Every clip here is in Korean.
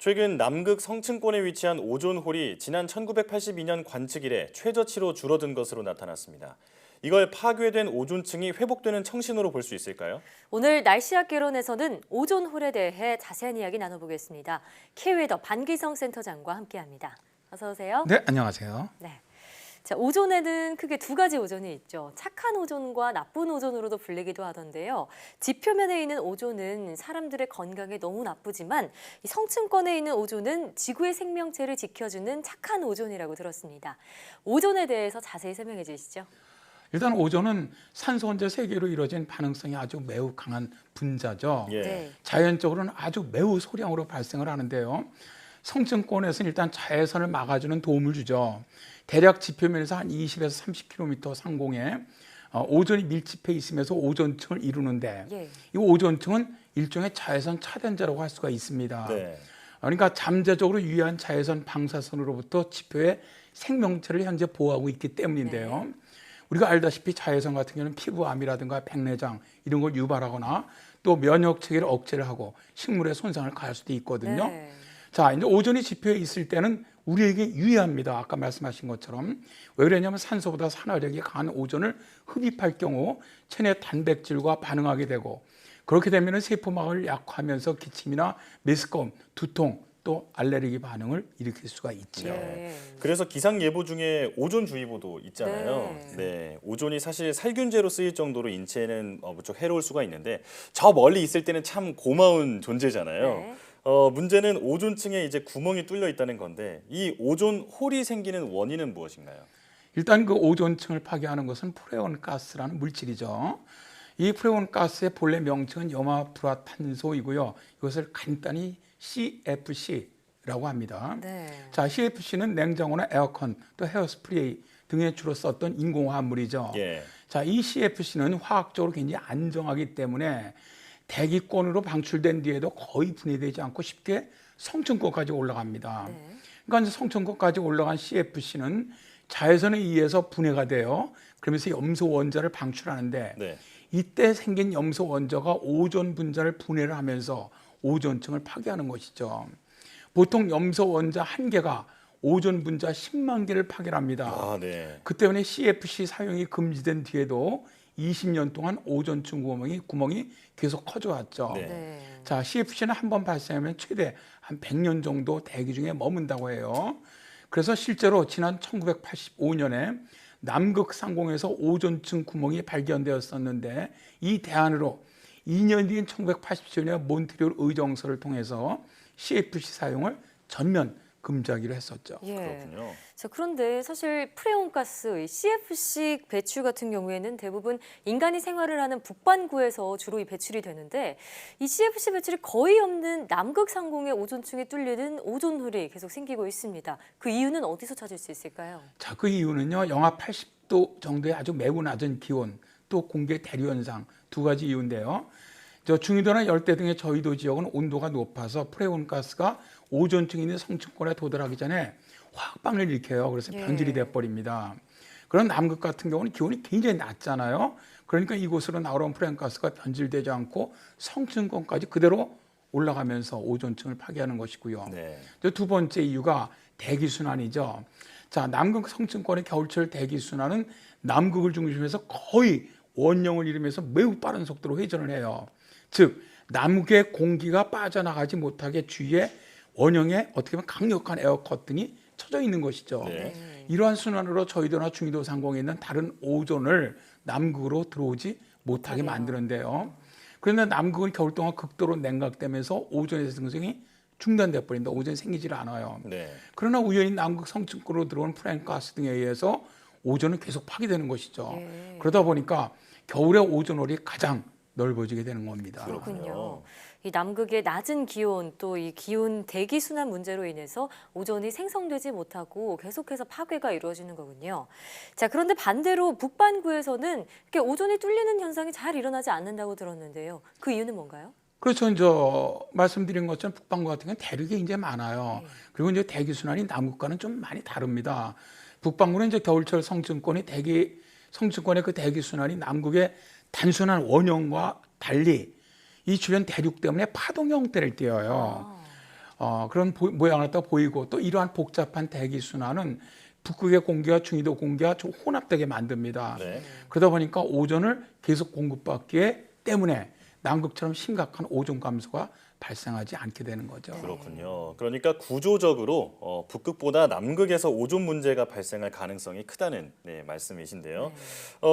최근 남극 성층권에 위치한 오존홀이 지난 1982년 관측 이래 최저치로 줄어든 것으로 나타났습니다. 이걸 파괴된 오존층이 회복되는 청신호로 볼 수 있을까요? 오늘 날씨학 개론에서는 오존홀에 대해 자세한 이야기 나눠보겠습니다. K웨더 반기성 센터장과 함께합니다. 어서 오세요. 네, 안녕하세요. 네. 자, 오존에는 크게 두 가지 오존이 있죠. 착한 오존과 나쁜 오존으로도 불리기도 하던데요. 지표면에 있는 오존은 사람들의 건강에 너무 나쁘지만 이 성층권에 있는 오존은 지구의 생명체를 지켜주는 착한 오존이라고 들었습니다. 오존에 대해서 자세히 설명해 주시죠. 일단 오존은 산소 원자 세 개로 이루어진 반응성이 아주 매우 강한 분자죠. 예. 네. 자연적으로는 아주 매우 소량으로 발생을 하는데요. 성층권에서는 일단 자외선을 막아주는 도움을 주죠. 대략 지표면에서 한 20에서 30km 상공에 오존이 밀집해 있으면서 오존층을 이루는데 예. 이 오존층은 일종의 자외선 차단자라고 할 수가 있습니다. 네. 그러니까 잠재적으로 유해한 자외선 방사선으로부터 지표의 생명체를 현재 보호하고 있기 때문인데요. 우리가 알다시피 자외선 같은 경우는 피부암이라든가 백내장 이런 걸 유발하거나 또 면역 체계를 억제를 하고 식물의 손상을 가할 수도 있거든요. 네. 자, 이제 오존이 지표에 있을 때는 우리에게 유의합니다. 아까 말씀하신 것처럼. 왜 그러냐면 산소보다 산화력이 강한 오존을 흡입할 경우 체내 단백질과 반응하게 되고 그렇게 되면 세포막을 약화하면서 기침이나 메스꺼움, 두통, 또 알레르기 반응을 일으킬 수가 있죠. 네. 그래서 기상예보 중에 오존주의보도 있잖아요. 네. 네. 오존이 사실 살균제로 쓰일 정도로 인체에는 무척 해로울 수가 있는데 저 멀리 있을 때는 참 고마운 존재잖아요. 네. 문제는 오존층에 이제 구멍이 뚫려 있다는 건데 이 오존 홀이 생기는 원인은 무엇인가요? 일단 그 오존층을 파괴하는 것은 프레온 가스라는 물질이죠. 이 프레온 가스의 본래 명칭은 염화불화탄소이고요. 이것을 간단히 CFC라고 합니다. 네. 자, CFC는 냉장고나 에어컨, 또 헤어스프레이 등에 주로 썼던 인공화합물이죠. 예. 자, 이 CFC는 화학적으로 굉장히 안정하기 때문에 대기권으로 방출된 뒤에도 거의 분해되지 않고 쉽게 성층권까지 올라갑니다. 네. 그러니까 이제 성층권까지 올라간 CFC는 자외선에 의해서 분해가 돼요. 그러면서 염소 원자를 방출하는데 네. 이때 생긴 염소 원자가 오존 분자를 분해를 하면서 오존층을 파괴하는 것이죠. 보통 염소 원자 한 개가 오존 분자 10만 개를 파괴합니다. 아, 네. 그 때문에 CFC 사용이 금지된 뒤에도 20년 동안 오존층 구멍이 계속 커져왔죠. 네. 네. 자, CFC는 한 번 발생하면 최대 한 100년 정도 대기 중에 머문다고 해요. 그래서 실제로 지난 1985년에 남극 상공에서 오존층 구멍이 발견되었었는데 이 대안으로 2년 뒤인 1987년 몬트리올 의정서를 통해서 CFC 사용을 전면 금지하기로 했었죠. 예. 그렇군요. 자, 그런데 사실 프레온가스, 이 CFC 배출 같은 경우에는 대부분 인간이 생활을 하는 북반구에서 주로 이 배출이 되는데 이 CFC 배출이 거의 없는 남극 상공의 오존층에 뚫리는 오존홀이 계속 생기고 있습니다. 그 이유는 어디서 찾을 수 있을까요? 자, 그 이유는요. 영하 80도 정도의 아주 매우 낮은 기온, 또 공기 대류 현상 두 가지 이유인데요. 중위도나 열대 등의 저위도 지역은 온도가 높아서 프레온 가스가 오존층이 있는 성층권에 도달하기 전에 화학방을 일으켜요. 그래서 변질이 돼버립니다. 그런 남극 같은 경우는 기온이 굉장히 낮잖아요. 그러니까 이곳으로 나오는 프레온 가스가 변질되지 않고 성층권까지 그대로 올라가면서 오존층을 파괴하는 것이고요. 네. 두 번째 이유가 대기순환이죠. 자, 남극 성층권의 겨울철 대기순환은 남극을 중심으로 해서 거의 원형을 이루면서 매우 빠른 속도로 회전을 해요. 즉, 남극의 공기가 빠져나가지 못하게 주위에 원형에 어떻게 보면 강력한 에어 커튼이 쳐져 있는 것이죠. 네. 이러한 순환으로 저희도나 중위도 상공에 있는 다른 오존을 남극으로 들어오지 못하게 만드는데요. 그런데 남극은 겨울 동안 극도로 냉각되면서 오존의 생성이 중단돼 버린다. 오존이 생기질 않아요. 네. 그러나 우연히 남극 성층권으로 들어온 프레온가스 등에 의해서 오존은 계속 파괴되는 것이죠. 그러다 보니까 겨울에 오존홀이 가장 넓어지게 되는 겁니다. 그렇군요. 이 남극의 낮은 기온 또 이 기온 대기 순환 문제로 인해서 오존이 생성되지 못하고 계속해서 파괴가 이루어지는 거군요. 자, 그런데 반대로 북반구에서는 이렇게 오존이 뚫리는 현상이 잘 일어나지 않는다고 들었는데요. 그 이유는 뭔가요? 그렇죠. 이제 말씀드린 것처럼 북반구 같은 경우는 대륙이 이제 많아요. 그리고 이제 대기 순환이 남극과는 좀 많이 다릅니다. 북반구는 이제 겨울철 성층권의 그 대기 순환이 남극의 단순한 원형과 달리 이 주변 대륙 때문에 파동 형태를 띠어요. 그런 모양을 갖다 보이고 또 이러한 복잡한 대기 순환은 북극의 공기와 중위도 공기가 좀 혼합되게 만듭니다. 네. 그러다 보니까 오존을 계속 공급받기 때문에 남극처럼 심각한 오존 감소가 발생하지 않게 되는 거죠. 그렇군요. 그러니까 구조적으로 북극보다 남극에서 오존 문제가 발생할 가능성이 크다는 말씀이신데요.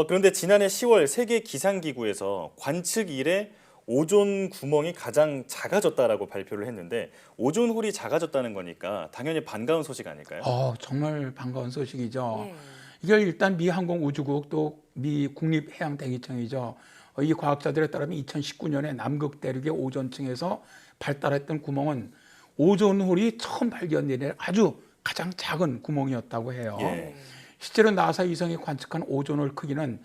그런데 지난해 10월 세계 기상기구에서 관측 이래 오존 구멍이 가장 작아졌다라고 발표를 했는데 오존홀이 작아졌다는 거니까 당연히 반가운 소식 아닐까요? 정말 반가운 소식이죠. 예. 이걸 일단 미 항공우주국 또 미 국립해양대기청이죠. 이 과학자들에 따르면 2019년에 남극 대륙의 오존층에서 발달했던 구멍은 오존홀이 처음 발견된 아주 가장 작은 구멍이었다고 해요. 예. 실제로 나사 위성이 관측한 오존홀 크기는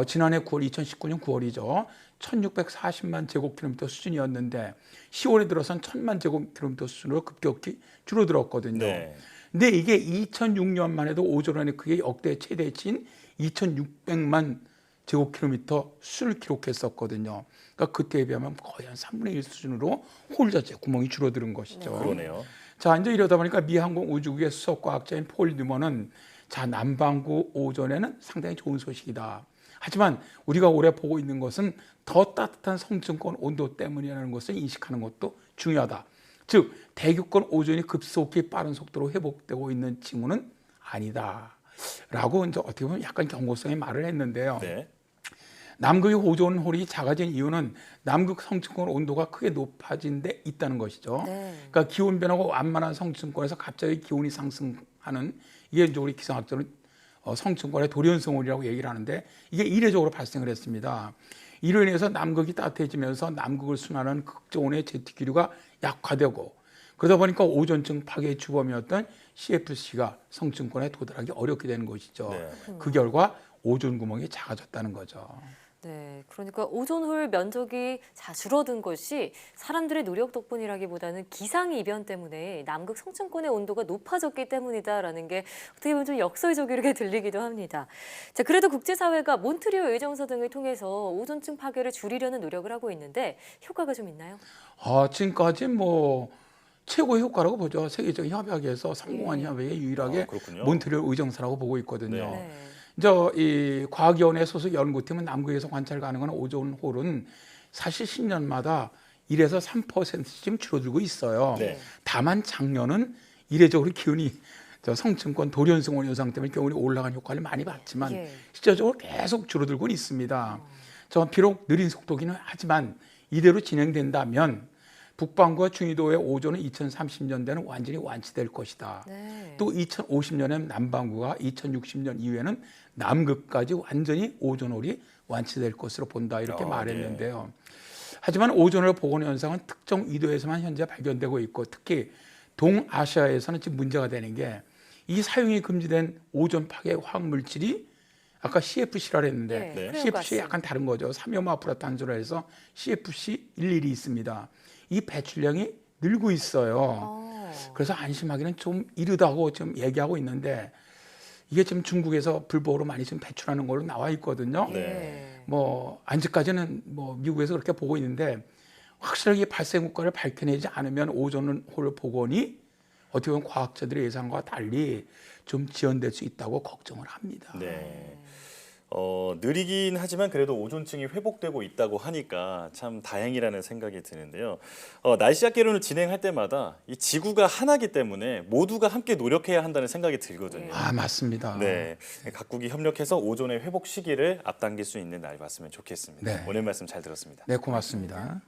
지난해 2019년 9월이죠. 1640만 제곱킬로미터 수준이었는데 10월에 들어선 1000만 제곱킬로미터 수준으로 급격히 줄어들었거든요. 네. 근데 이게 2006년만 해도 오존홀의 크기 역대 최대치인 2600만 제곱킬로미터 수를 기록했었거든요. 그러니까 그때에 비하면 거의 한 3분의 1 수준으로 홀 자체 구멍이 줄어드는 것이죠. 그러네요. 자, 이제 이러다 보니까 미 항공우주국의 수석과학자인 폴 뉴먼은 자, 남반구 오존에는 상당히 좋은 소식이다. 하지만 우리가 올해 보고 있는 것은 더 따뜻한 성층권 온도 때문이라는 것을 인식하는 것도 중요하다. 즉, 대기권 오존이 급속히 빠른 속도로 회복되고 있는 징후는 아니다. 라고 이제 어떻게 보면 약간 경고성의 말을 했는데요. 네. 남극의 오존홀이 작아진 이유는 남극 성층권 온도가 크게 높아진 데 있다는 것이죠. 네. 그러니까 기온 변화가 완만한 성층권에서 갑자기 기온이 상승하는 이게 이제 우리 기상학자는 성층권의 돌연성홀이라고 얘기를 하는데 이게 이례적으로 발생을 했습니다. 이로 인해서 남극이 따뜻해지면서 남극을 순환하는 극저온의 제트 기류가 약화되고 그러다 보니까 오존층 파괴의 주범이었던 CFC가 성층권에 도달하기 어렵게 되는 것이죠. 네. 그 결과 오존 구멍이 작아졌다는 거죠. 네, 그러니까 오존홀 면적이 줄어든 것이 사람들의 노력 덕분이라기보다는 기상 이변 때문에 남극 성층권의 온도가 높아졌기 때문이다라는 게 어떻게 보면 좀 역설적이게 들리기도 합니다. 자, 그래도 국제사회가 몬트리올 의정서 등을 통해서 오존층 파괴를 줄이려는 노력을 하고 있는데 효과가 좀 있나요? 지금까지 최고의 효과라고 보죠. 세계적인 협약에서 성공한 협약에 유일하게 그렇군요. 몬트리올 의정서라고 보고 있거든요. 네. 이 과학위원회 소속 연구팀은 남극에서 관찰 가능한 오존홀은 사실 10년마다 1에서 3%쯤 줄어들고 있어요. 네. 다만 작년은 이례적으로 기온이 성층권 돌연성온 현상 때문에 기온이 올라간 효과를 많이 봤지만 예. 실제적으로 계속 줄어들고 있습니다. 비록 느린 속도기는 하지만 이대로 진행된다면 북반구와 중위도의 오존은 2030년대는 완전히 완치될 것이다. 네. 또 2050년에는 남반구가 2060년 이후에는 남극까지 완전히 오존홀이 완치될 것으로 본다 이렇게 말했는데요. 하지만 오존홀 복원 현상은 특정 위도에서만 현재 발견되고 있고 특히 동아시아에서는 지금 문제가 되는 게 이 사용이 금지된 오존 파괴 화학 물질이 아까 CFC라 했는데 네, CFC 약간 다른 거죠. 삼염화불화탄소라 해서 CFC11이 있습니다. 이 배출량이 늘고 있어요. 그래서 안심하기는 좀 이르다고 지금 얘기하고 있는데 이게 지금 중국에서 불법으로 많이 지금 배출하는 걸로 나와 있거든요. 네. 아직까지는 미국에서 그렇게 보고 있는데 확실하게 발생 효과를 밝혀내지 않으면 오존홀 복원이 어떻게 보면 과학자들의 예상과 달리 좀 지연될 수 있다고 걱정을 합니다. 네. 느리긴 하지만 그래도 오존층이 회복되고 있다고 하니까 참 다행이라는 생각이 드는데요. 날씨학 개론을 진행할 때마다 이 지구가 하나이기 때문에 모두가 함께 노력해야 한다는 생각이 들거든요. 맞습니다. 네, 각국이 협력해서 오존의 회복 시기를 앞당길 수 있는 날이 왔으면 좋겠습니다. 네. 오늘 말씀 잘 들었습니다. 네, 고맙습니다.